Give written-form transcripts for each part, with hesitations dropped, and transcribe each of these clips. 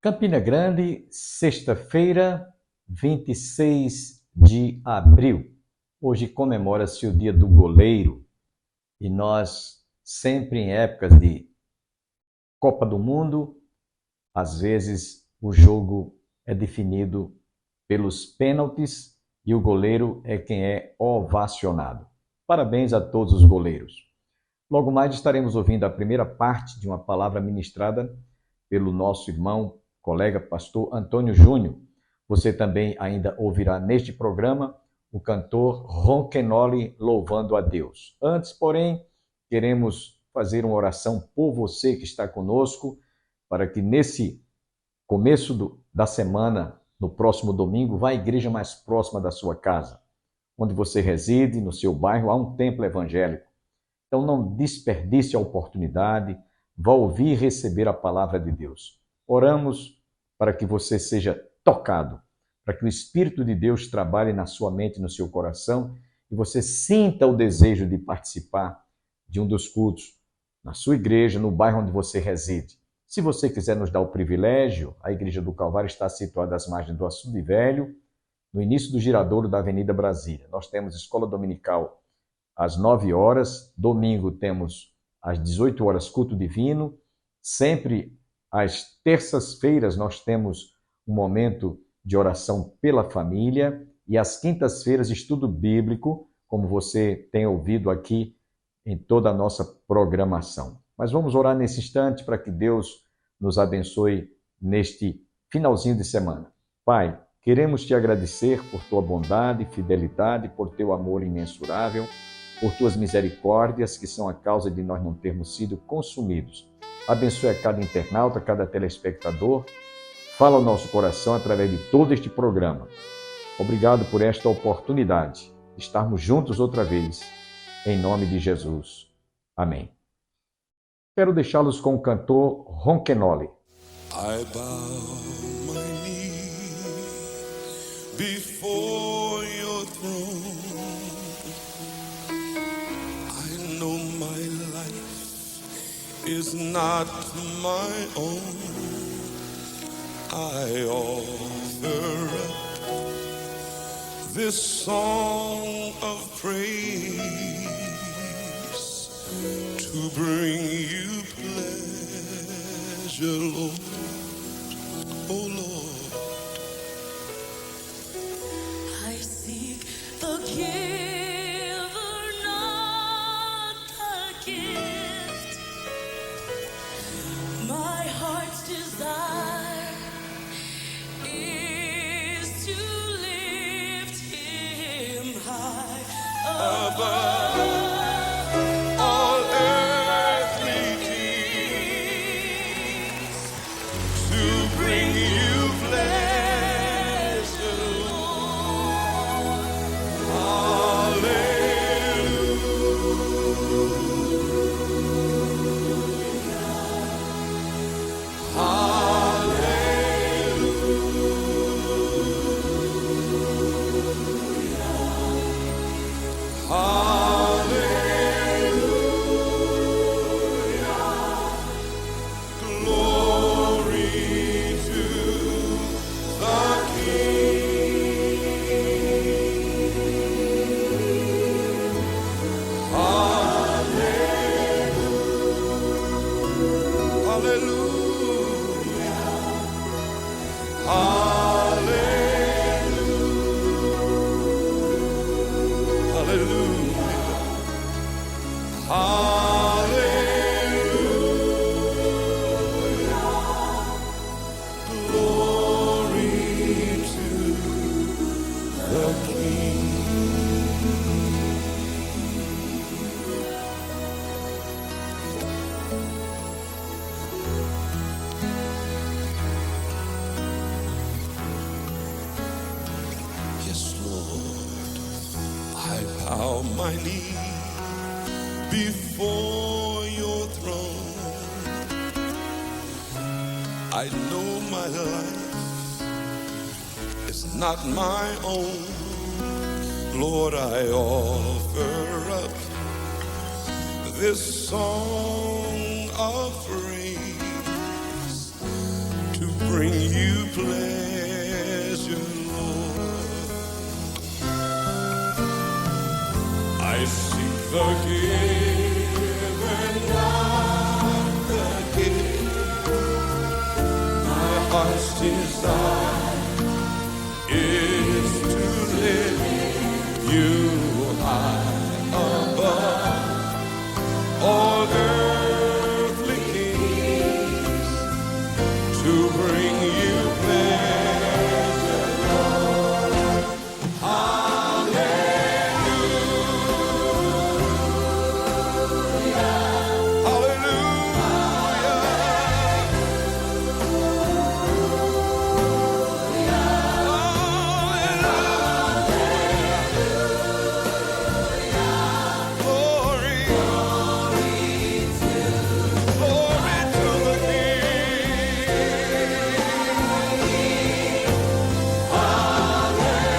Campina Grande, sexta-feira, 26 de abril. Hoje comemora-se o Dia do Goleiro e nós, sempre em épocas de Copa do Mundo, às vezes o jogo é definido pelos pênaltis e o goleiro é quem é ovacionado. Parabéns a todos os goleiros. Logo mais estaremos ouvindo a primeira parte de uma palavra ministrada pelo nosso irmão, colega pastor Antônio Júnior. Você também ainda ouvirá neste programa o cantor Ronquenoli louvando a Deus. Antes, porém, queremos fazer uma oração por você que está conosco, para que nesse começo da semana, no próximo domingo, vá à igreja mais próxima da sua casa, onde você reside, no seu bairro, há um templo evangélico. Então não desperdice a oportunidade, vá ouvir e receber a palavra de Deus. Oramos para que você seja tocado, para que o Espírito de Deus trabalhe na sua mente e no seu coração e você sinta o desejo de participar de um dos cultos na sua igreja, no bairro onde você reside. Se você quiser nos dar o privilégio, a Igreja do Calvário está situada às margens do Açude Velho, no início do giradouro da Avenida Brasília. Nós temos escola dominical às 9 horas, domingo temos às 18 horas culto divino, sempre às terças-feiras nós temos um momento de oração pela família e às quintas-feiras estudo bíblico, como você tem ouvido aqui em toda a nossa programação. Mas vamos orar nesse instante para que Deus nos abençoe neste finalzinho de semana. Pai, queremos te agradecer por tua bondade e fidelidade, por teu amor imensurável, por tuas misericórdias, que são a causa de nós não termos sido consumidos. Abençoe a cada internauta, a cada telespectador. Fala ao nosso coração através de todo este programa. Obrigado por esta oportunidade de estarmos juntos outra vez, em nome de Jesus. Amém. Quero deixá-los com o cantor Ronquenoli. I bow my knee before your throne. I know my life is not my own. I offer up this song of praise to bring you pleasure, Lord. Oh Lord, I seek the giver, not the gift. My heart's desire is to lift him high above all earthly things, to bring you pleasure, Lord. Glory to the King. Hallelujah. Hallelujah. Hallelujah. Glory to the King. Yes, Lord, I bow my knee before your throne. I know my life is not my own. Lord, I offer up this song of praise to bring you pleasure, Lord. I seek the giver, not the gift. My heart's desire is to lift you high above all earthly kings, to bring you pleasure, Lord. Hallelujah, glory, glory to the King. Hallelujah,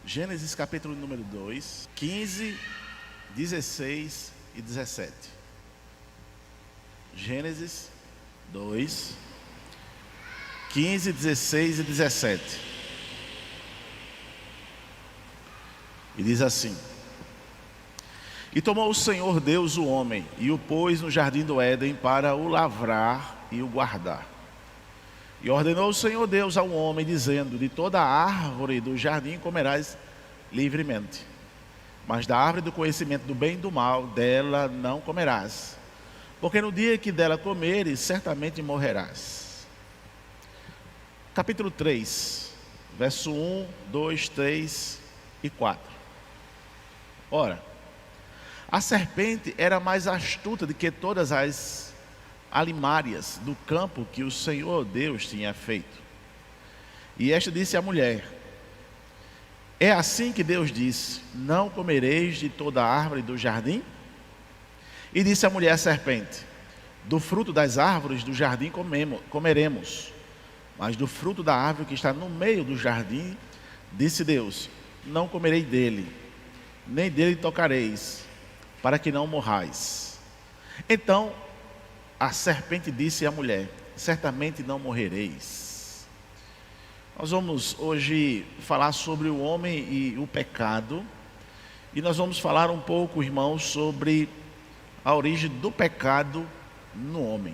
Gênesis capítulo número 2, 15, 16 e 17. Gênesis 2, 15, 16 e 17. E diz assim: E tomou o Senhor Deus o homem, e o pôs no jardim do Éden para o lavrar e o guardar. E ordenou o Senhor Deus ao homem, dizendo: De toda a árvore do jardim comerás livremente, mas da árvore do conhecimento do bem e do mal, dela não comerás, porque no dia que dela comeres, certamente morrerás. Capítulo 3, verso 1, 2, 3 e 4. Ora, a serpente era mais astuta do que todas as alimárias do campo que o Senhor Deus tinha feito. E esta disse à mulher: É assim que Deus disse: Não comereis de toda a árvore do jardim? E disse a mulher à serpente: Do fruto das árvores do jardim comeremos, mas do fruto da árvore que está no meio do jardim, disse Deus: Não comerei dele, nem dele tocareis, para que não morrais. Então a serpente disse à mulher: Certamente não morrereis. Nós vamos hoje falar sobre o homem e o pecado. E nós vamos falar um pouco, irmãos, sobre a origem do pecado no homem.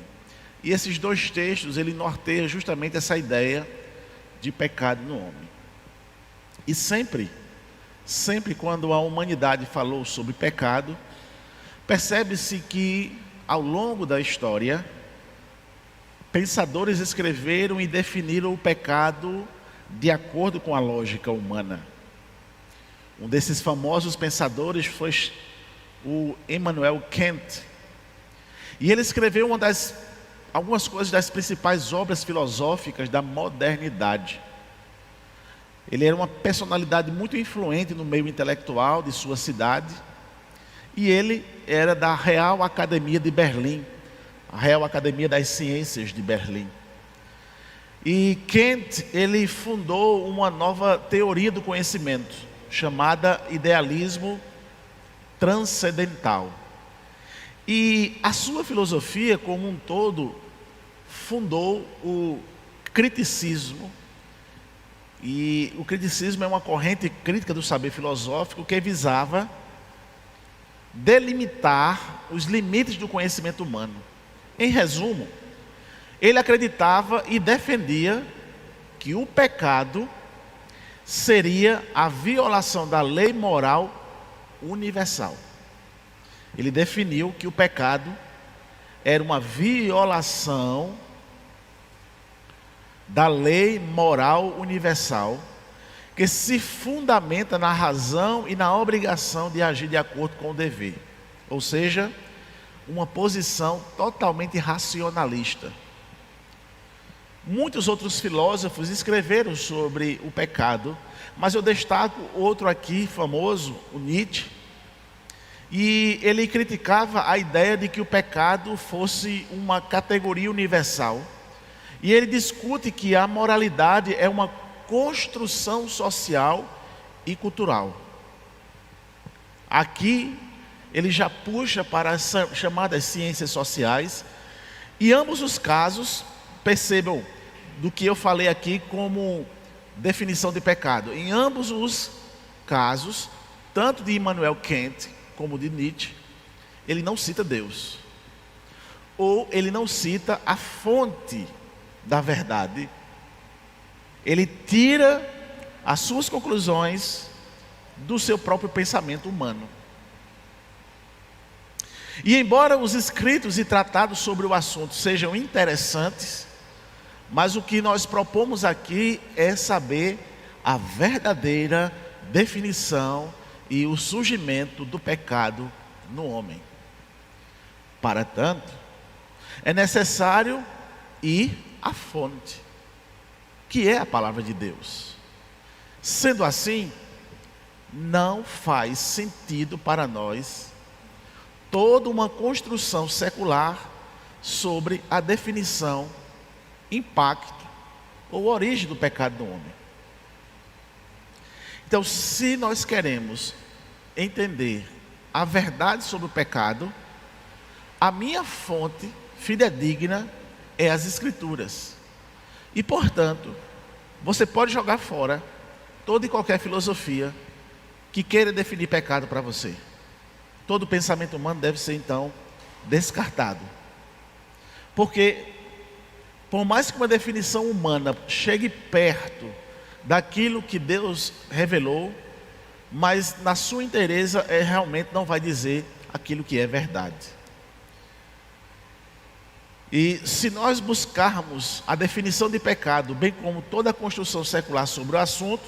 E esses dois textos, ele norteia justamente essa ideia de pecado no homem. E sempre quando a humanidade falou sobre pecado, percebe-se que ao longo da história, pensadores escreveram e definiram o pecado de acordo com a lógica humana. Um desses famosos pensadores foi o Immanuel Kant. E ele escreveu algumas coisas das principais obras filosóficas da modernidade. Ele era uma personalidade muito influente no meio intelectual de sua cidade. E ele era da Real Academia de Berlim, a Real Academia das Ciências de Berlim. E Kant, ele fundou uma nova teoria do conhecimento, chamada idealismo transcendental. E a sua filosofia, como um todo, fundou o criticismo. E o criticismo é uma corrente crítica do saber filosófico que visava delimitar os limites do conhecimento humano. Em resumo, ele acreditava e defendia que o pecado seria a violação da lei moral universal. Ele definiu que o pecado era uma violação da lei moral universal, que se fundamenta na razão e na obrigação de agir de acordo com o dever. Ou seja, uma posição totalmente racionalista. Muitos outros filósofos escreveram sobre o pecado, mas eu destaco outro aqui famoso, o Nietzsche, e ele criticava a ideia de que o pecado fosse uma categoria universal. E ele discute que a moralidade é uma construção social e cultural. Aqui ele já puxa para as chamadas ciências sociais, e ambos os casos, percebam do que eu falei aqui como definição de pecado. Em ambos os casos, tanto de Immanuel Kant como de Nietzsche, ele não cita Deus, ou ele não cita a fonte da verdade. Ele tira as suas conclusões do seu próprio pensamento humano. E embora os escritos e tratados sobre o assunto sejam interessantes, mas o que nós propomos aqui é saber a verdadeira definição e o surgimento do pecado no homem. Para tanto, é necessário ir à fonte, que é a palavra de Deus. Sendo assim, não faz sentido para nós toda uma construção secular sobre a definição, impacto ou origem do pecado do homem. Então, se nós queremos entender a verdade sobre o pecado, a minha fonte fidedigna é as Escrituras. E, portanto, você pode jogar fora toda e qualquer filosofia que queira definir pecado para você. Todo pensamento humano deve ser, então, descartado. Porque, por mais que uma definição humana chegue perto daquilo que Deus revelou, mas na sua inteireza realmente não vai dizer aquilo que é verdade. E se nós buscarmos a definição de pecado, bem como toda a construção secular sobre o assunto,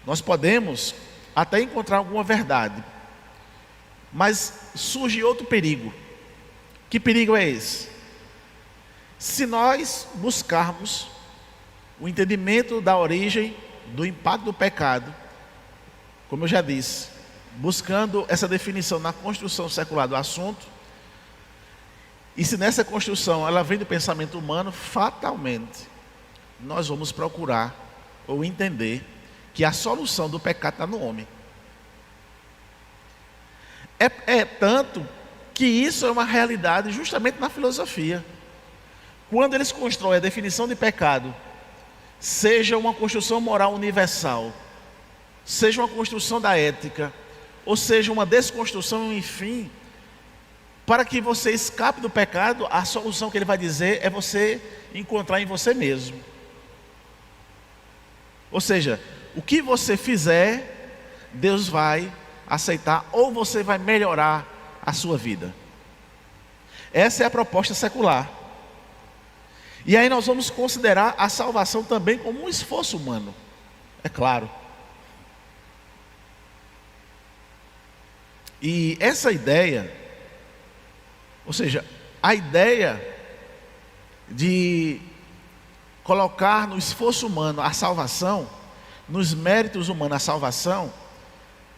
nós podemos até encontrar alguma verdade, mas surge outro perigo. Que perigo é esse? Se nós buscarmos o entendimento da origem, do impacto do pecado, como eu já disse, buscando essa definição na construção secular do assunto, e se nessa construção ela vem do pensamento humano, fatalmente nós vamos procurar ou entender que a solução do pecado está no homem. É tanto que isso é uma realidade justamente na filosofia. Quando eles constroem a definição de pecado, seja uma construção moral universal, seja uma construção da ética, ou seja uma desconstrução, enfim, para que você escape do pecado, a solução que ele vai dizer é você encontrar em você mesmo. Ou seja, o que você fizer, Deus vai aceitar, ou você vai melhorar a sua vida. Essa é a proposta secular. E aí nós vamos considerar a salvação também como um esforço humano, é claro. E essa ideia, ou seja, a ideia de colocar no esforço humano a salvação, nos méritos humanos a salvação,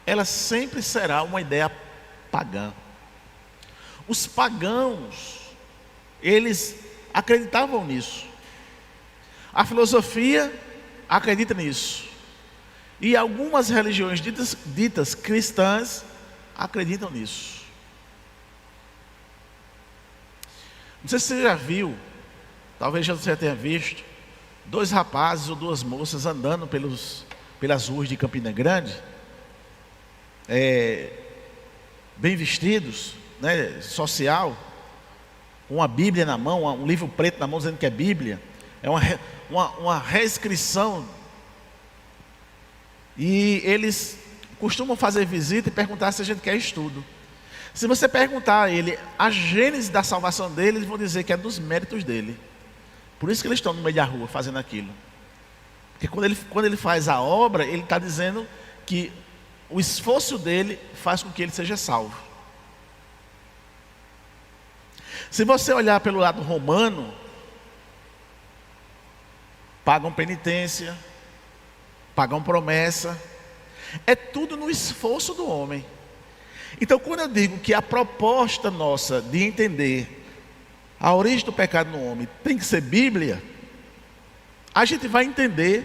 ela sempre será uma ideia pagã. Os pagãos, eles acreditavam nisso. A filosofia acredita nisso. E algumas religiões ditas cristãs acreditam nisso. Não sei se você já viu, talvez você já tenha visto, 2 rapazes ou 2 moças andando pelas ruas de Campina Grande, bem vestidos, né, social, com uma Bíblia na mão, um livro preto na mão dizendo que é Bíblia. É uma reescrição. E eles costumam fazer visita e perguntar se a gente quer estudo. Se você perguntar a ele a gênese da salvação dele, eles vão dizer que é dos méritos dele. Por isso que eles estão no meio da rua fazendo aquilo. Porque quando ele faz a obra, ele está dizendo que o esforço dele faz com que ele seja salvo. Se você olhar pelo lado romano, pagam penitência, pagam promessa, é tudo no esforço do homem. Então, quando eu digo que a proposta nossa de entender a origem do pecado no homem tem que ser Bíblia, a gente vai entender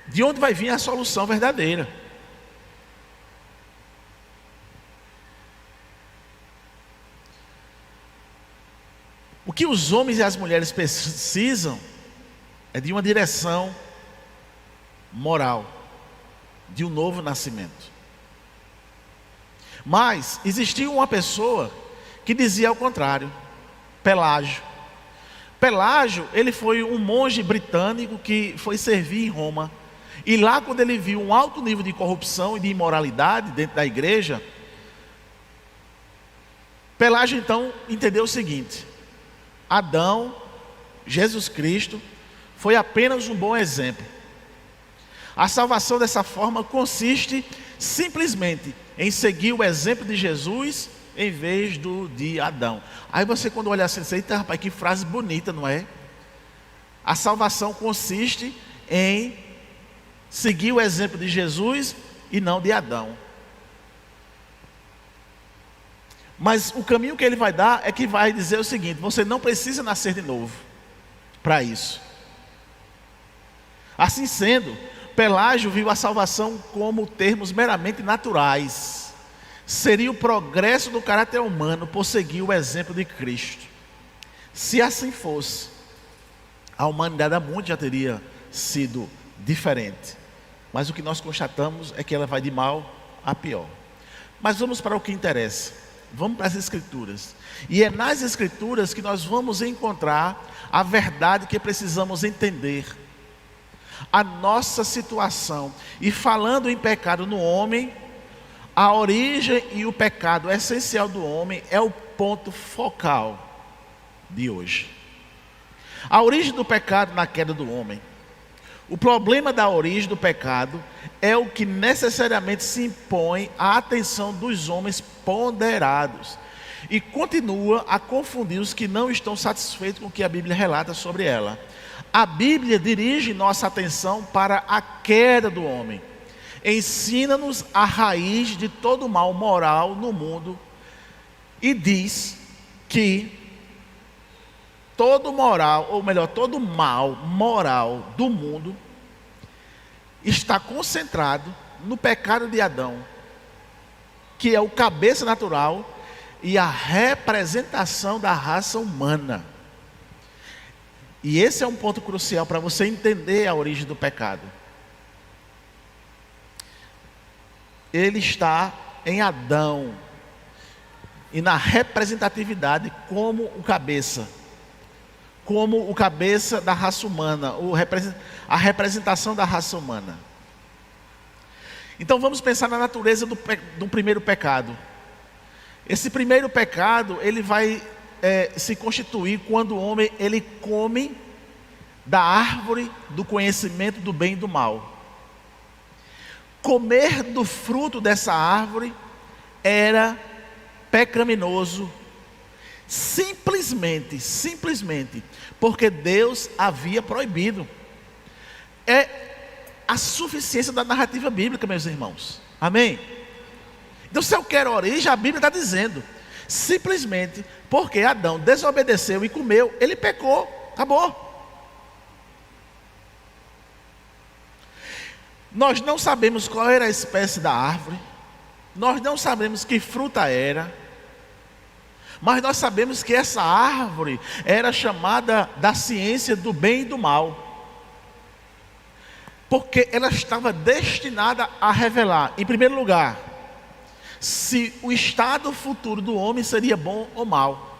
de onde vai vir a solução verdadeira. O que os homens e as mulheres precisam é de uma direção moral, de um novo nascimento. Mas existia uma pessoa que dizia ao contrário, Pelágio. Pelágio, ele foi um monge britânico que foi servir em Roma. E lá, quando ele viu um alto nível de corrupção e de imoralidade dentro da igreja, Pelágio então entendeu o seguinte: Adão, Jesus Cristo, foi apenas um bom exemplo. A salvação dessa forma consiste simplesmente em seguir o exemplo de Jesus em vez do de Adão. Aí você, quando olha assim, eita rapaz, que frase bonita, não é? A salvação consiste em seguir o exemplo de Jesus e não de Adão. Mas o caminho que ele vai dar é que vai dizer o seguinte: você não precisa nascer de novo para isso. Assim sendo, Pelágio viu a salvação como termos meramente naturais. Seria o progresso do caráter humano por seguir o exemplo de Cristo. Se assim fosse, a humanidade há muito já teria sido diferente. Mas o que nós constatamos é que ela vai de mal a pior. Mas vamos para o que interessa. Vamos para as Escrituras. E é nas Escrituras que nós vamos encontrar a verdade que precisamos entender. A nossa situação. E falando em pecado no homem, a origem e o pecado essencial do homem é o ponto focal de hoje. A origem do pecado na queda do homem. O problema da origem do pecado é o que necessariamente se impõe à atenção dos homens ponderados e continua a confundir os que não estão satisfeitos com o que a Bíblia relata sobre ela. A Bíblia dirige nossa atenção para a queda do homem. Ensina-nos a raiz de todo mal moral no mundo e diz que todo mal moral do mundo está concentrado no pecado de Adão, que é o cabeça natural e a representação da raça humana. E esse é um ponto crucial para você entender a origem do pecado. Ele está em Adão e na representatividade como o cabeça da raça humana, a representação da raça humana. Então vamos pensar na natureza do primeiro pecado. Esse primeiro pecado, ele vai se constituir quando o homem ele come da árvore do conhecimento do bem e do mal. Comer do fruto dessa árvore era pecaminoso, simplesmente porque Deus havia proibido. É a suficiência da narrativa bíblica, meus irmãos. Amém? Então, se eu quero a origem, a Bíblia está dizendo, simplesmente porque Adão desobedeceu e comeu, ele pecou, acabou. Nós não sabemos qual era a espécie da árvore, nós não sabemos que fruta era, mas nós sabemos que essa árvore era chamada da ciência do bem e do mal, porque ela estava destinada a revelar, em primeiro lugar, se o estado futuro do homem seria bom ou mal.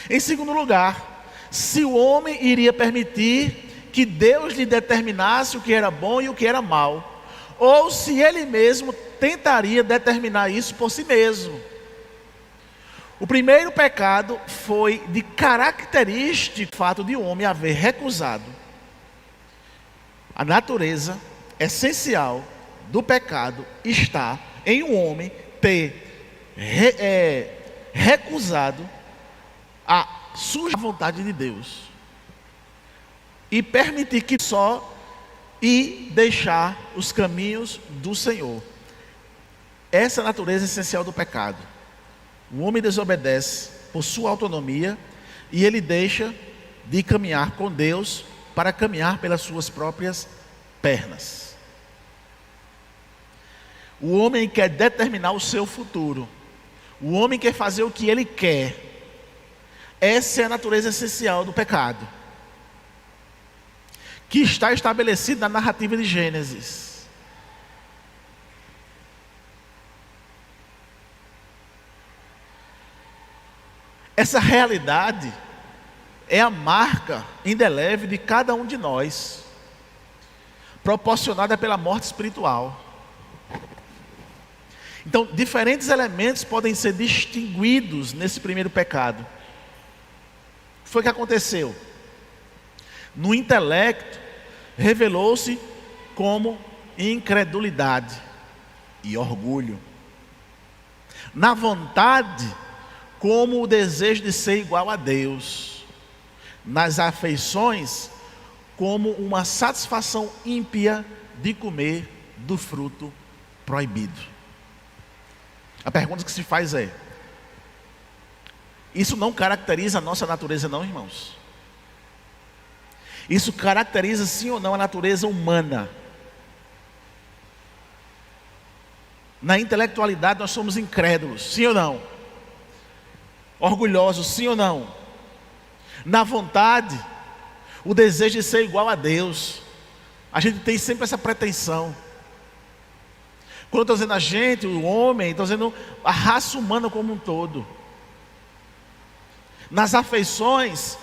Em segundo lugar, se o homem iria permitir que Deus lhe determinasse o que era bom e o que era mal, ou se ele mesmo tentaria determinar isso por si mesmo. O primeiro pecado foi de característico fato de o homem haver recusado a natureza essencial do pecado está em um homem ter recusado a sua vontade de Deus e permitir que só e deixar os caminhos do Senhor. Essa é a natureza essencial do pecado. O homem desobedece por sua autonomia e ele deixa de caminhar com Deus para caminhar pelas suas próprias pernas. O homem quer determinar o seu futuro. O homem quer fazer o que ele quer. Essa é a natureza essencial do pecado, que está estabelecida na narrativa de Gênesis. Essa realidade é a marca indelével de cada um de nós, proporcionada pela morte espiritual. Então, diferentes elementos podem ser distinguidos nesse primeiro pecado. O que foi que aconteceu? No intelecto, revelou-se como incredulidade e orgulho. Na vontade, como o desejo de ser igual a Deus. Nas afeições, como uma satisfação ímpia de comer do fruto proibido. A pergunta que se faz é: isso não caracteriza a nossa natureza, não, irmãos? Isso caracteriza sim ou não a natureza humana? Na intelectualidade nós somos incrédulos, sim ou não? Orgulhosos, sim ou não? Na vontade, o desejo de ser igual a Deus, a gente tem sempre essa pretensão. Quando eu estou dizendo a gente, o homem, estou dizendo a raça humana como um todo. Nas afeições,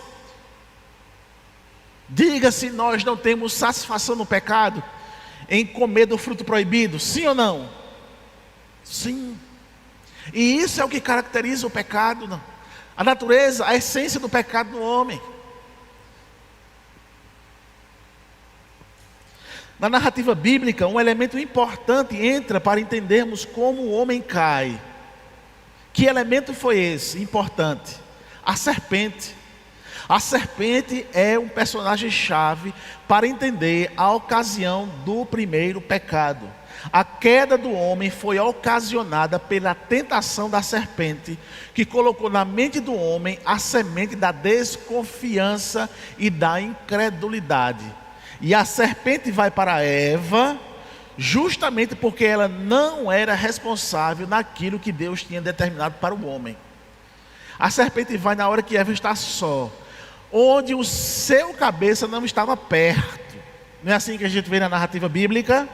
diga se nós não temos satisfação no pecado, em comer do fruto proibido, sim ou não? Sim. E isso é o que caracteriza o pecado, não? A natureza, a essência do pecado do homem. Na narrativa bíblica, um elemento importante entra para entendermos como o homem cai. Que elemento foi esse importante? A serpente. A serpente é um personagem-chave para entender a ocasião do primeiro pecado. A queda do homem foi ocasionada pela tentação da serpente, que colocou na mente do homem a semente da desconfiança e da incredulidade. E a serpente vai para Eva, justamente porque ela não era responsável naquilo que Deus tinha determinado para o homem. A serpente vai na hora que Eva está só, onde o seu cabeça não estava perto. Não é assim que a gente vê na narrativa bíblica?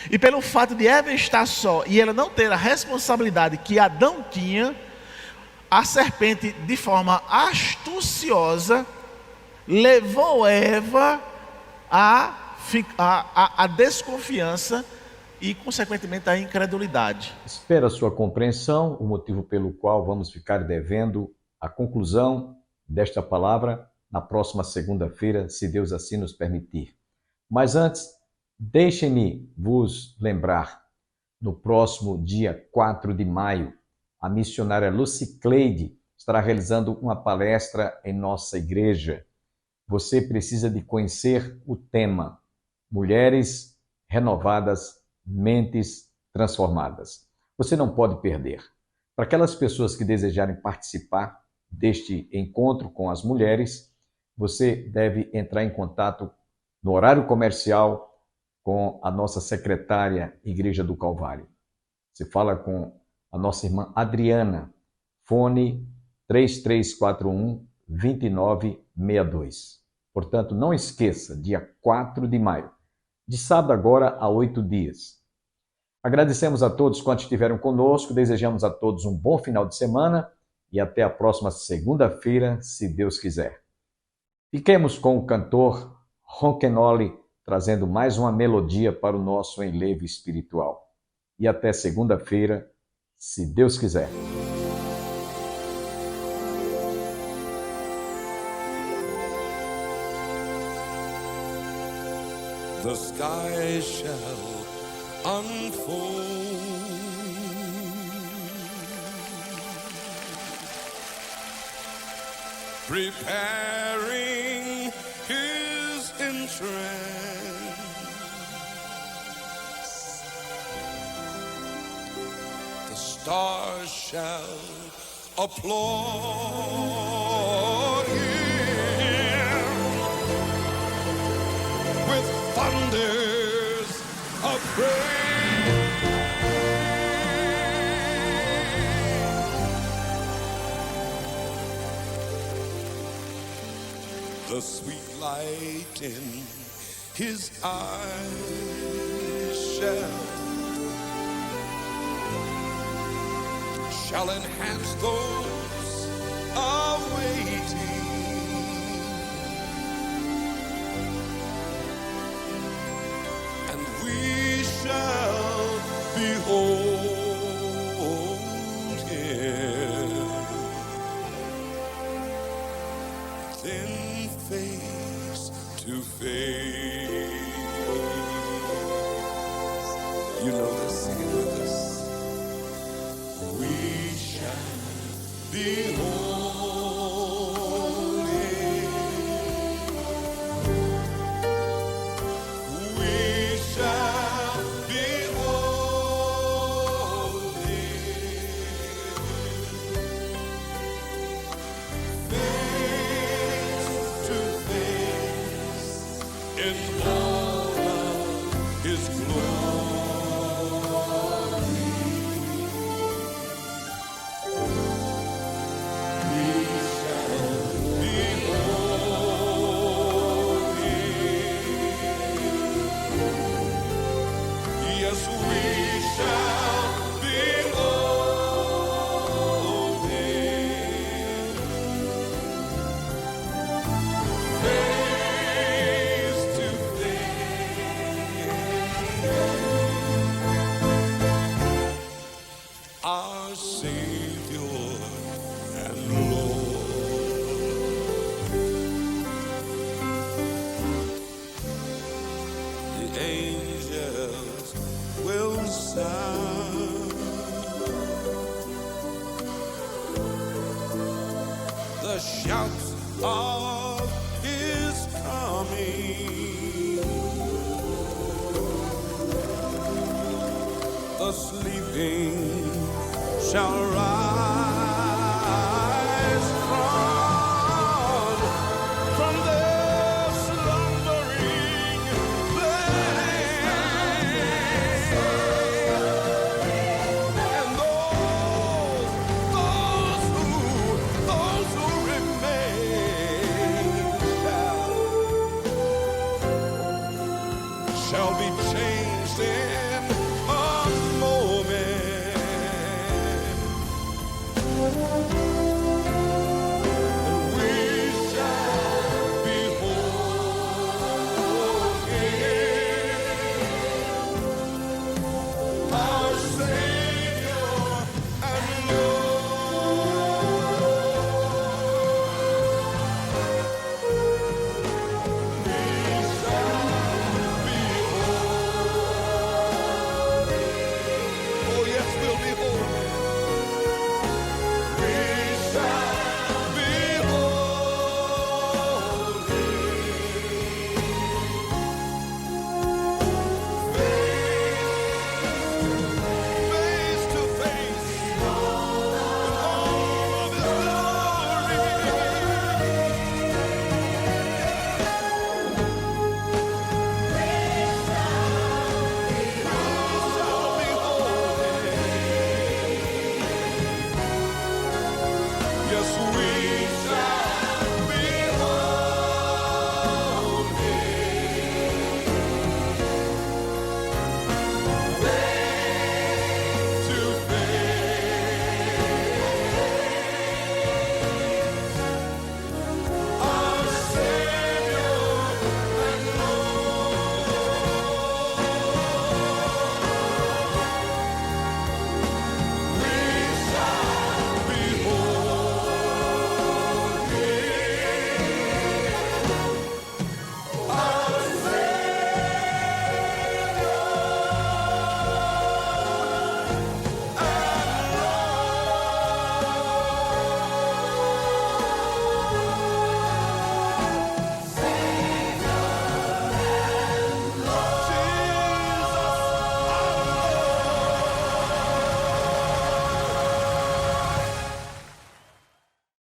E pelo fato de Eva estar só e ela não ter a responsabilidade que Adão tinha, a serpente, de forma astuciosa, levou Eva a desconfiança e, consequentemente, a incredulidade. Espero a sua compreensão, o motivo pelo qual vamos ficar devendo a conclusão desta palavra na próxima segunda-feira, se Deus assim nos permitir. Mas antes, deixem-me vos lembrar, no próximo dia 4 de maio, a missionária Lucy Cleide estará realizando uma palestra em nossa igreja. Você precisa de conhecer o tema Mulheres Renovadas, Mentes Transformadas. Você não pode perder. Para aquelas pessoas que desejarem participar deste encontro com as mulheres, você deve entrar em contato no horário comercial com a nossa secretária Igreja do Calvário. Você fala com a nossa irmã Adriana, fone 3341-2962. Portanto, não esqueça, dia 4 de maio, de sábado agora a 8 dias. Agradecemos a todos quantos estiveram conosco, desejamos a todos um bom final de semana e até a próxima segunda-feira, se Deus quiser. Fiquemos com o cantor Ronquenoli, trazendo mais uma melodia para o nosso enlevo espiritual. E até segunda-feira, se Deus quiser. The sky shall unfold. Preparing his entrance. The stars shall applaud him with thunders of praise. The sweet light in his eyes shall enhance those awaiting. And we shall behold him then face to face. You know this, sing it with us. We shall behold him. We shall behold him face to face in all of his glory. We shall behold him. Yes, we shall behold him face to face. Our Savior and Lord. The angels will sound the shouts of his coming. The sleeping shall rise.